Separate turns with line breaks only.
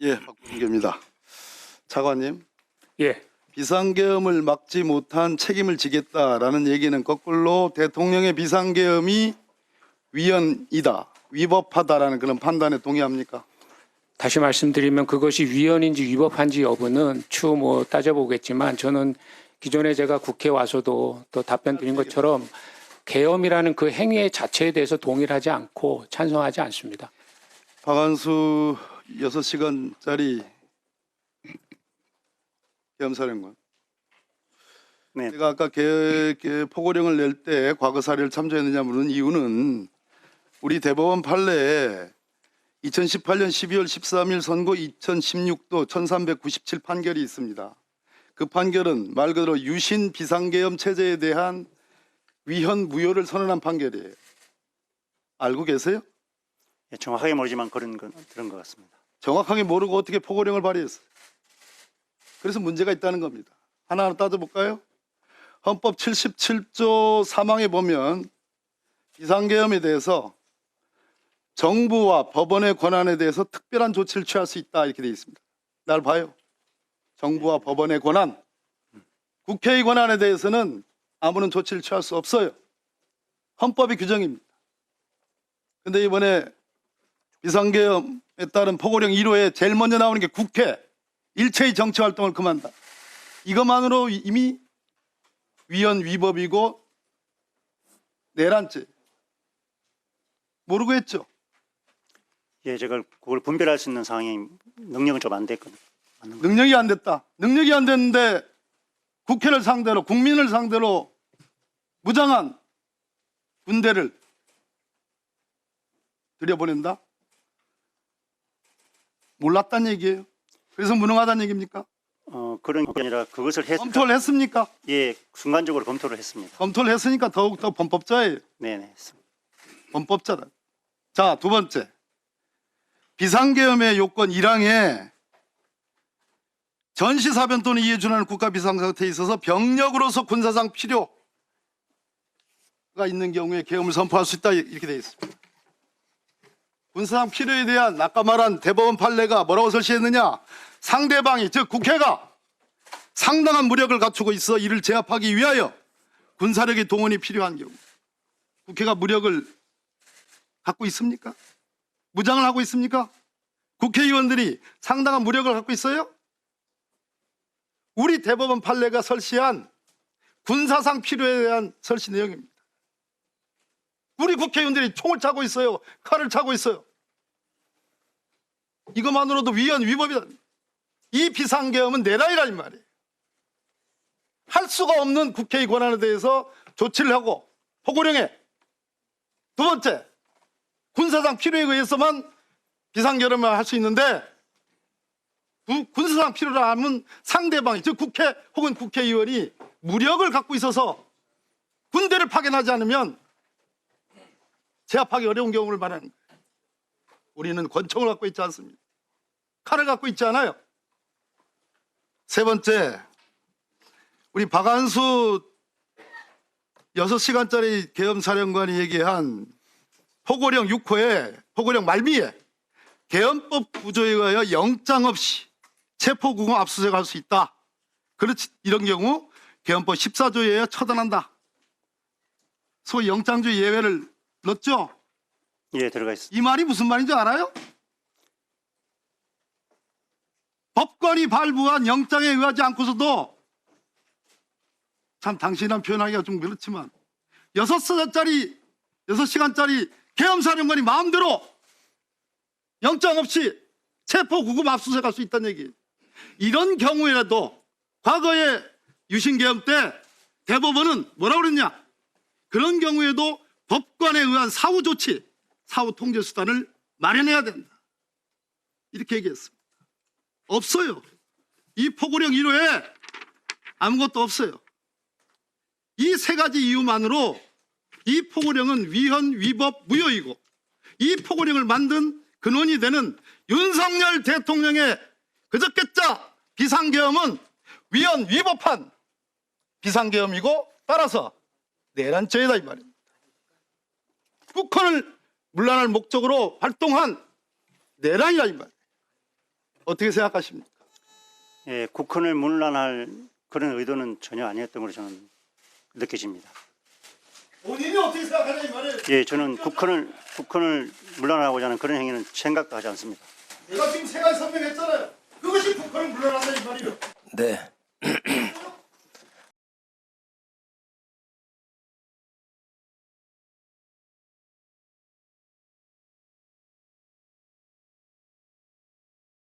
예, 박범계입니다. 차관님,
예,
비상계엄을 막지 못한 책임을 지겠다라는 얘기는 거꾸로 대통령의 비상계엄이 위헌이다, 위법하다라는 그런 판단에 동의합니까?
다시 말씀드리면 그것이 위헌인지 위법한지 여부는 추후 따져보겠지만 저는 기존에 제가 국회에 와서도 또 답변 드린 것처럼 계엄이라는 그 행위 자체에 대해서 동의를 하지 않고 찬성하지 않습니다.
박한수 6시간짜리 계엄사령관.
네.
제가 아까 포고령을 낼 때 과거 사례를 참조했느냐 물은 이유는 우리 대법원 판례에 2018년 12월 13일 선고 2016도 1397 판결이 있습니다. 그 판결은 말 그대로 유신 비상계엄 체제에 대한 위헌 무효를 선언한 판결이에요. 알고 계세요?
예, 정확하게 모르지만 그런 건 들은 것 같습니다.
정확하게 모르고 어떻게 포고령을 발의했어요? 그래서 문제가 있다는 겁니다. 하나하나 따져볼까요? 헌법 77조 3항에 보면 비상계엄에 대해서 정부와 법원의 권한에 대해서 특별한 조치를 취할 수 있다 이렇게 되어 있습니다. 날 봐요. 정부와 법원의 권한, 국회의 권한에 대해서는 아무런 조치를 취할 수 없어요. 헌법의 규정입니다. 그런데 이번에 비상계엄에 따른 포고령 1호에 제일 먼저 나오는 게 국회, 일체의 정치활동을 금한다. 이것만으로 이미 위헌 위법이고 내란죄. 모르고 했죠.
예, 제가 그걸 분별할 수 있는 상황이 능력은 좀 안 됐거든요.
능력이 안 됐다. 능력이 안 됐는데 국회를 상대로, 국민을 상대로 무장한 군대를 들여보낸다? 몰랐단 얘기예요. 그래서 무능하다는 얘기입니까?
그런 게 아니라 그것을
검토를 했습니까?
예, 순간적으로 검토를 했습니다.
검토를 했으니까 더욱더 범법자예요.
네네, 했습니다.
범법자다. 자, 두 번째. 비상계엄의 요건 1항에 전시사변 또는 이에 준하는 국가 비상상태에 있어서 병력으로서 군사상 필요가 있는 경우에 계엄을 선포할 수 있다 이렇게 되어 있습니다. 군사상 필요에 대한 아까 말한 대법원 판례가 뭐라고 설치했느냐? 상대방이 즉 국회가 상당한 무력을 갖추고 있어 이를 제압하기 위하여 군사력의 동원이 필요한 경우 국회가 무력을 갖고 있습니까? 무장을 하고 있습니까? 국회의원들이 상당한 무력을 갖고 있어요? 우리 대법원 판례가 설치한 군사상 필요에 대한 설치 내용입니다. 우리 국회의원들이 총을 차고 있어요. 칼을 차고 있어요. 이것만으로도 위헌 위법이다. 이 비상계엄은 내란이라는 말이에요. 할 수가 없는 국회의 권한에 대해서 조치를 하고 포고령에 두 번째 군사상 필요에 의해서만 비상계엄을 할 수 있는데 군사상 필요라 하면 상대방이 즉 국회 혹은 국회의원이 무력을 갖고 있어서 군대를 파견하지 않으면 제압하기 어려운 경우를 말하는 거예요. 우리는 권총을 갖고 있지 않습니다. 칼을 갖고 있지 않아요. 세 번째, 우리 박한수 6시간짜리 계엄사령관이 얘기한 포고령 6호에 포고령 말미에 계엄법 구조에 의하여 영장 없이 체포구금 압수수색할 수 있다. 그렇지 이런 경우 계엄법 14조에 의하여 처단한다. 소위 영장주의 예외를 넣었죠?
예, 들어가 있습니다.
이 말이 무슨 말인지 알아요? 법관이 발부한 영장에 의하지 않고서도 참 당신이란 표현하기가 좀 그렇지만 6시간짜리 계엄사령관이 마음대로 영장 없이 체포 구금 압수수색할 수 있다는 얘기. 이런 경우에라도 과거에 유신계엄 때 대법원은 뭐라고 그랬냐? 그런 경우에도 법관에 의한 사후 조치, 사후 통제 수단을 마련해야 된다. 이렇게 얘기했습니다. 없어요. 이 포고령 1호에 아무것도 없어요. 이 세 가지 이유만으로 이 포고령은 위헌, 위법, 무효이고 이 포고령을 만든 근원이 되는 윤석열 대통령의 그저께자 비상계엄은 위헌, 위법한 비상계엄이고 따라서 내란죄이다 이 말입니다. 국헌을 문란할 목적으로 활동한 내란이라 이 말이에요. 어떻게 생각하십니까?
예, 국헌을 문란할 그런 의도는 전혀 아니었던 걸로 저는 느껴집니다.
본인이 어떻게 생각하냐 이 말이에요.
예, 저는 국헌을 문란하고자 하는 그런 행위는 생각도 하지 않습니다.
내가 지금 세 가지 설명했잖아요. 그것이 북한을 물러난다 이 말이에요.
네.